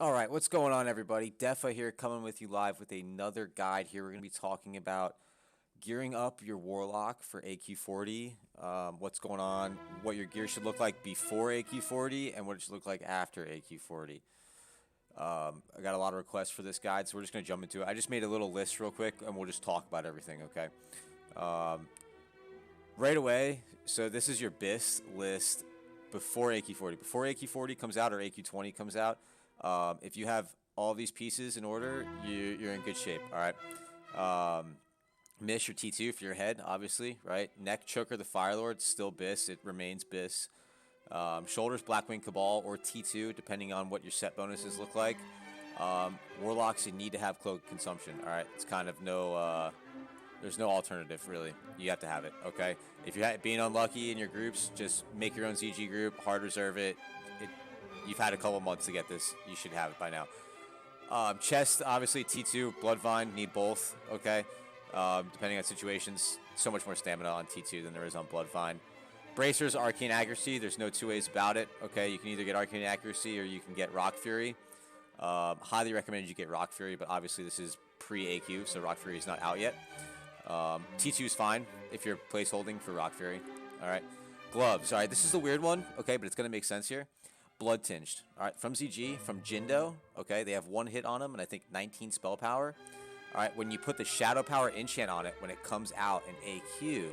All right, what's going on, everybody? Defa here, coming with you live with another guide here. We're going to be talking about gearing up your Warlock for AQ40, what's going on, what your gear should look like before AQ40, and what it should look like after AQ40. I got a lot of requests for this guide, so we're just going to jump into it. I just made a little list real quick, and we'll just talk about everything, okay? Um, right away, so this is your BIS list before AQ40. Before AQ40 comes out or AQ20 comes out, if you have all these pieces in order, you're in good shape. All right. Mish your T2 for your head, obviously, right? Neck choker, the Fire Lord, still BIS. It remains BIS. Shoulders, Blackwing Cabal, or T2, depending on what your set bonuses look like. Warlocks, you need to have cloak consumption. All right. It's kind of no. There's no alternative, really. You have to have it, okay? If you're being unlucky in your groups, just make your own ZG group, hard reserve it. You've had a couple months to get this. You should have it by now. Chest, obviously, T2, Bloodvine, need both, okay? Depending on situations, so much more stamina on T2 than there is on Bloodvine. Bracers, Arcane Accuracy, there's no two ways about it, okay? You can either get Arcane Accuracy or you can get Rock Fury. Highly recommended you get Rock Fury, but obviously this is pre-AQ, so Rock Fury is not out yet. T2 is fine if you're placeholding for Rock Fury. All right. Gloves. All right. This is the weird one. Okay, but it's going to make sense here. Blood Tinged. All right. From ZG, from Jindo. Okay. They have one hit on them and I think 19 spell power. All right. When you put the Shadow Power enchant on it, when it comes out in AQ,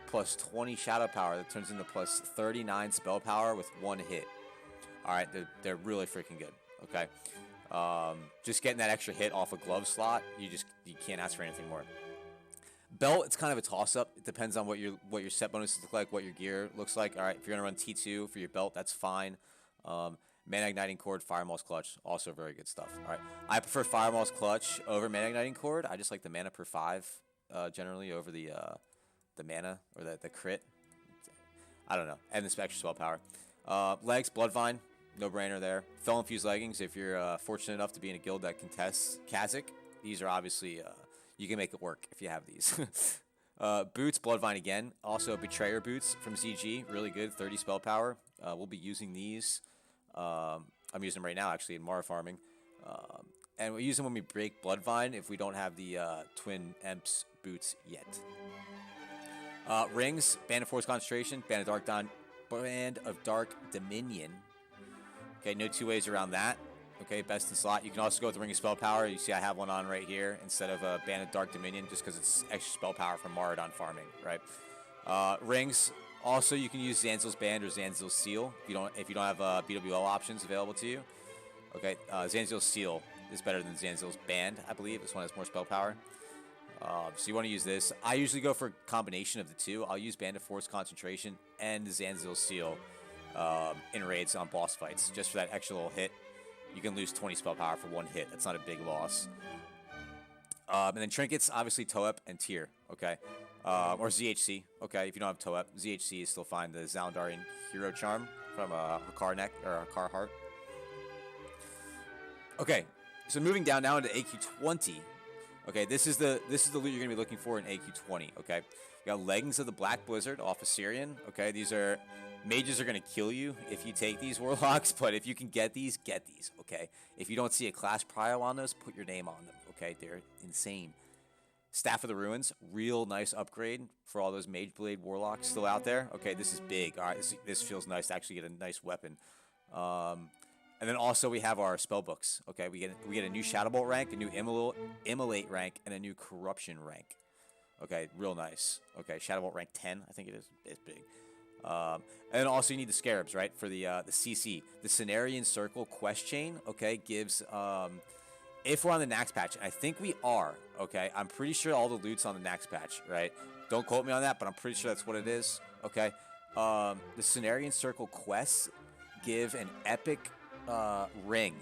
plus 20 Shadow Power, that turns into plus 39 spell power with one hit. All right. They're really freaking good. Okay. Just getting that extra hit off a glove slot, you can't ask for anything more. Belt, it's kind of a toss-up. It depends on what your set bonuses look like, what your gear looks like. All right, if you're going to run T2 for your belt, that's fine. Mana Igniting Cord, Firemall's Clutch, also very good stuff. All right, I prefer Firemall's Clutch over Mana Igniting Cord. I just like the mana per 5 generally over the mana or the crit. I don't know, and the extra spell power. Legs, Bloodvine, no-brainer there. Fel Infused Leggings, if you're fortunate enough to be in a guild that contests Kha'Zix, these are obviously... you can make it work if you have these. Boots, Bloodvine again. Also, Betrayer Boots from ZG. Really good, 30 spell power. We'll be using these. I'm using them right now, actually, in Mara farming. And we use them when we break Bloodvine if we don't have the Twin Emps boots yet. Rings, Band of Force Concentration, Band of Dark Dominion. Okay, no two ways around that. Okay, best in slot. You can also go with the Ring of Spell Power. You see I have one on right here instead of a Band of Dark Dominion just because it's extra spell power from Maradon farming, right? Rings. Also, you can use Zanzil's Band or Zanzil's Seal if you don't have BWL options available to you. Okay, Zanzil's Seal is better than Zanzil's Band, I believe. This one has more spell power. So you want to use this. I usually go for a combination of the two. I'll use Band of Force Concentration and Zanzil's Seal in raids on boss fights just for that extra little hit. You can lose 20 spell power for one hit. That's not a big loss. And then trinkets, obviously Toep and Tyr, okay? Or ZHC, okay? If you don't have Toep, ZHC is still fine. The Zalendarian Hero Charm from Hakar Neck or Hakar Heart. Okay, so moving down now into AQ20. Okay, this is the loot you're gonna be looking for in AQ20. Okay, you got Leggings of the Black Blizzard off Assyrian. Okay, these are. Mages are going to kill you if you take these Warlocks, but if you can get these, okay? If you don't see a class prio on those, put your name on them, okay? They're insane. Staff of the Ruins, real nice upgrade for all those Mage Blade Warlocks still out there. Okay, this is big. All right, this feels nice to actually get a nice weapon. And then also we have our spell books, okay? We get a new Shadow Bolt rank, a new Immolate rank, and a new Corruption rank. Okay, real nice. Okay, Shadow Bolt rank 10, I think it is. It's big. And then also you need the Scarabs, right, for the CC. The Cenarian Circle quest chain, okay, gives, if we're on the Nax patch, and I think we are, okay, I'm pretty sure all the loot's on the Nax patch, right? Don't quote me on that, but I'm pretty sure that's what it is, okay? The Cenarian Circle quests give an epic ring.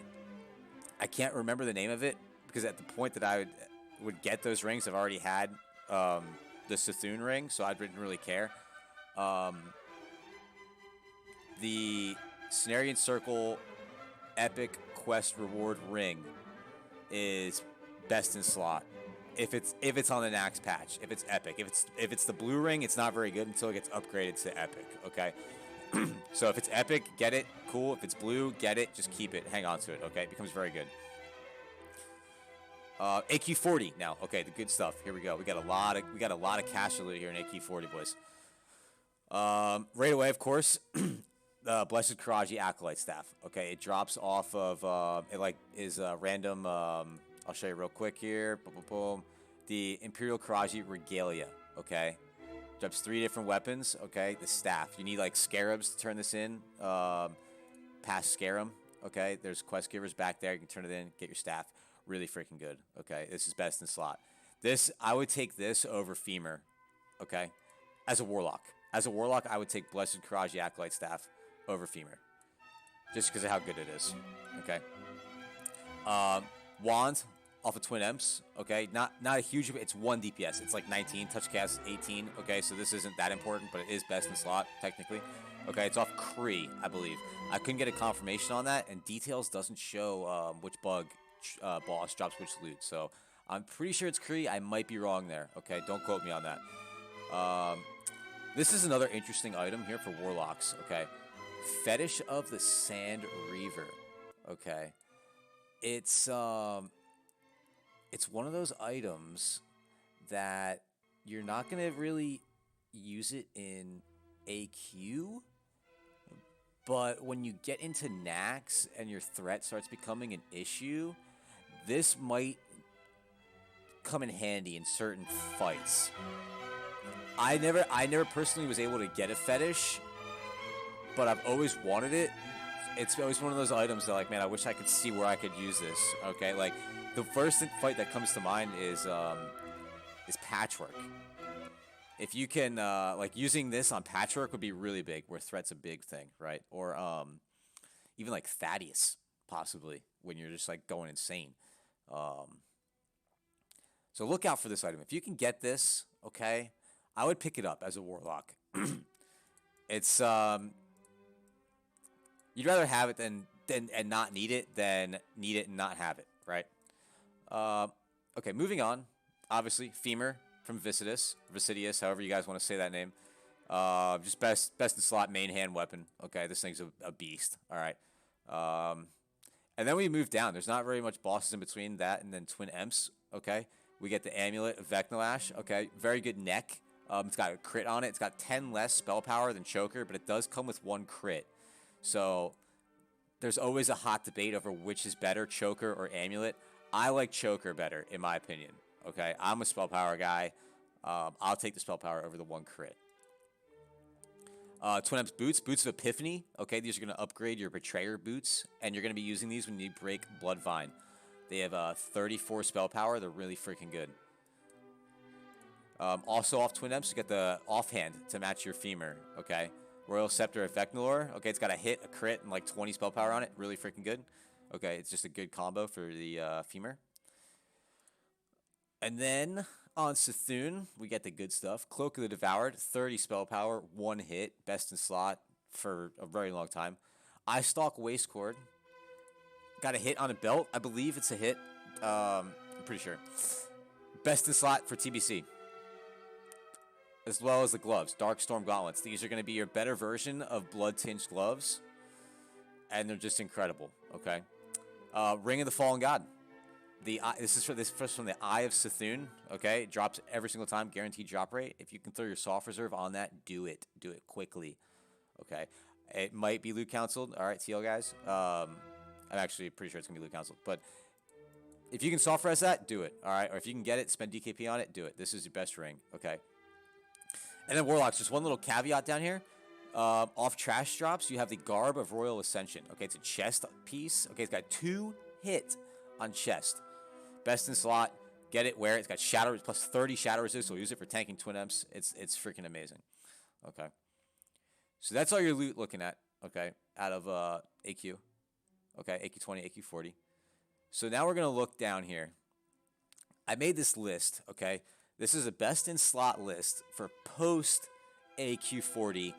I can't remember the name of it, because at the point that I would get those rings, I've already had the Sethune ring, so I didn't really care. The Cenarian Circle Epic Quest Reward Ring is best in slot. If it's on the Nax patch, if it's epic. If it's the blue ring, it's not very good until it gets upgraded to epic, okay? So if it's epic, get it. Cool. If it's blue, get it. Just keep it. Hang on to it. Okay, it becomes very good. AQ40 now. Okay, the good stuff. Here we go. We got a lot of cash loot here in AQ40, boys. Right away, of course, the Blessed Karaji Acolyte Staff. Okay, it drops off of it like is random. I'll show you real quick here. Boom, boom, boom. The Imperial Karaji Regalia. Okay, drops 3 different weapons. Okay, the staff. You need like scarabs to turn this in. Past Scarum. Okay, there's quest givers back there. You can turn it in, get your staff. Really freaking good. Okay, this is best in slot. This I would take this over Femur. Okay, as a Warlock. As a Warlock, I would take Blessed Karaji Acolyte Staff over Femur. Just because of how good it is. Okay. Wand off of Twin Emps. Okay. Not a huge... It's 1 DPS. It's like 19. Touch cast 18. Okay. So this isn't that important, but it is best in slot, technically. Okay. It's off Kree, I believe. I couldn't get a confirmation on that, and details doesn't show which bug boss drops which loot. So I'm pretty sure it's Kree. I might be wrong there. Okay. Don't quote me on that. This is another interesting item here for Warlocks, okay? Fetish of the Sand Reaver, okay? It's one of those items that you're not going to really use it in AQ, but when you get into Nax and your threat starts becoming an issue, this might come in handy in certain fights. I never personally was able to get a fetish, but I've always wanted it. It's always one of those items that, like, man, I wish I could see where I could use this. Okay, like the first fight that comes to mind is Patchwork. If you can, like, using this on Patchwork would be really big, where threat's a big thing, right? Or even like Thaddeus, possibly, when you're just like going insane. So look out for this item. If you can get this, okay. I would pick it up as a Warlock. It's you'd rather have it than and not need it than need it and not have it, right? Okay, moving on. Obviously, Femur from Vicidius, however you guys want to say that name. Just best in slot main hand weapon. Okay, this thing's a beast. All right. And then we move down. There's not very much bosses in between that and then Twin Emps. Okay, we get the Amulet of Vecnalash. Okay, very good neck. It's got a crit on it. It's got 10 less spell power than Choker, but it does come with 1 crit. So there's always a hot debate over which is better, Choker or Amulet. I like Choker better, in my opinion. Okay, I'm a spell power guy. I'll take the spell power over the 1 crit. Twin Emps boots, Boots of Epiphany. Okay, these are going to upgrade your Betrayer boots, and you're going to be using these when you break Bloodvine. They have 34 spell power. They're really freaking good. Also off Twin Emps, you get the offhand to match your Femur, okay? Royal Scepter of Vecnalor, okay, it's got a hit, a crit, and like 20 spell power on it, really freaking good. Okay, it's just a good combo for the Femur. And then on Sethune, we get the good stuff. Cloak of the Devoured, 30 spell power, 1 hit, best in slot for a very long time. Eye Stalk Wastecord, got a hit on a belt, I believe it's a hit, I'm pretty sure. Best in slot for TBC. As well as the gloves, Darkstorm Gauntlets. These are going to be your better version of Blood-Tinged gloves, and they're just incredible, okay? Ring of the Fallen God. This is from the Eye of Sethune, okay? It drops every single time, guaranteed drop rate. If you can throw your soft reserve on that, do it. Do it quickly, okay? It might be loot counseled. All right, TL guys. I'm actually pretty sure it's going to be loot counseled, but if you can soft res that, do it, all right? Or if you can get it, spend DKP on it, do it. This is your best ring, okay? And then Warlocks, just one little caveat down here. Off trash drops, you have the Garb of Royal Ascension. Okay, it's a chest piece. Okay, it's got 2 hit on chest. Best in slot. Get it, wear it. It's got shadow plus 30 shadow resist, so use it for tanking Twin Emps. It's freaking amazing. Okay. So that's all your loot looking at, okay, out of AQ. Okay, AQ20, AQ40. So now we're going to look down here. I made this list, okay? This is a best in slot list for post AQ40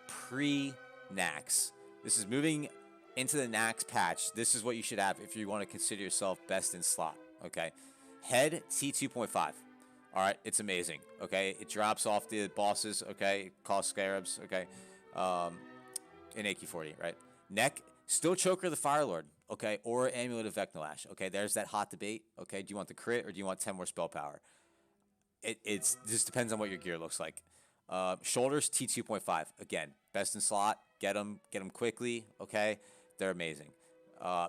pre-Nax. This is moving into the Nax patch. This is what you should have if you want to consider yourself best in slot, okay? Head T2.5. All right, it's amazing, okay? It drops off the bosses, okay? It costs scarabs, okay? in AQ40, right? Neck, still Choker the Fire Lord, okay, or Amulet of Vecnalash, okay. There's that hot debate, okay. Do you want the crit or do you want 10 more spell power? It just depends on what your gear looks like. Shoulders T2.5, again, best in slot. Get them quickly, okay. They're amazing.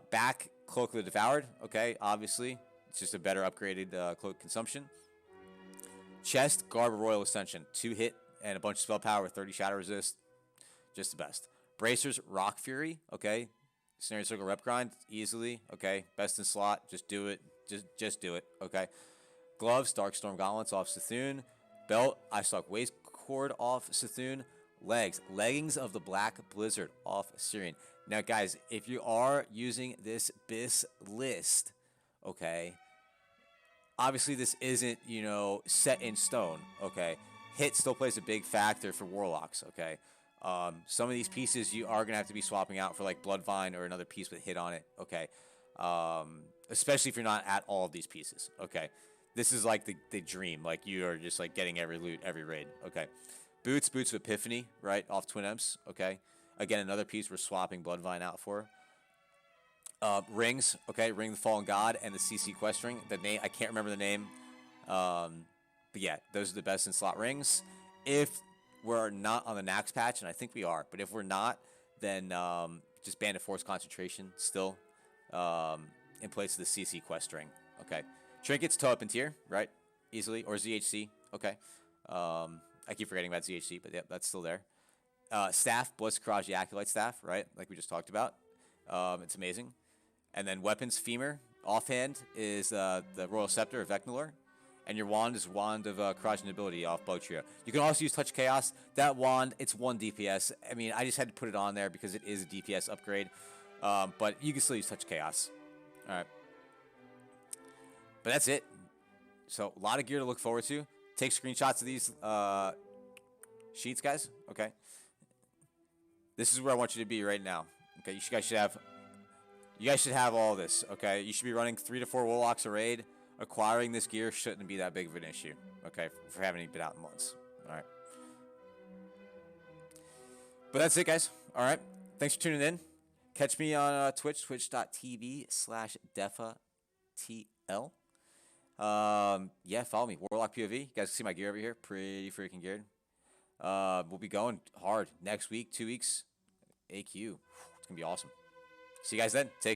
Back, Cloak of the Devoured, okay. Obviously, it's just a better upgraded cloak consumption. Chest, Garb of Royal Ascension, 2 hit and a bunch of spell power with 30 shadow resist, just the best. Bracers, Rock Fury, okay. Snare Circle rep grind, easily, okay. Best in slot, just do it, just do it, okay. Gloves, Darkstorm Gauntlets off Sithun. Belt, Icestock Waist Cord off Sithun. Legs, Leggings of the Black Blizzard off Syrian. Now, guys, if you are using this BIS list, okay, obviously this isn't, you know, set in stone, okay. Hit still plays a big factor for Warlocks, okay. Some of these pieces you are going to have to be swapping out for, like, Bloodvine or another piece with hit on it, okay. Especially if you're not at all of these pieces, okay. This is like the dream. Like, you are just like getting every loot, every raid. Okay. Boots of Epiphany, right? Off Twin Imps. Okay. Again, another piece we're swapping Bloodvine out for. Rings, okay. Ring of the Fallen God and the CC quest ring. The name, I can't remember the name. But yeah, those are the best in slot rings. If we're not on the Nax patch, and I think we are, but if we're not, then just Band of Force Concentration still in place of the CC quest ring. Okay. Trinkets, Toe Up in Tier, right? Easily. Or ZHC. Okay. I keep forgetting about ZHC, but yeah, that's still there. Staff, Blitz Karaj, the Acolyte Staff, right? Like we just talked about. It's amazing. And then weapons, Femur. Offhand is the Royal Scepter of Vecnalor. And your wand is Wand of Karaj Nobility off Bug Trio. You can also use Touch Chaos. That wand, it's 1 DPS. I mean, I just had to put it on there because it is a DPS upgrade. But you can still use Touch Chaos. All right. But that's it. So a lot of gear to look forward to. Take screenshots of these sheets, guys. Okay. This is where I want you to be right now. Okay, you guys should have all this. Okay, you should be running 3 to 4 Warlocks a raid. Acquiring this gear shouldn't be that big of an issue. Okay, for having it been out in months. All right. But that's it, guys. All right. Thanks for tuning in. Catch me on Twitch, twitch.tv/DefaTL. Yeah, follow me. Warlock POV. You guys can see my gear over here. Pretty freaking geared. We'll be going hard next week, 2 weeks. AQ. It's going to be awesome. See you guys then. Take care.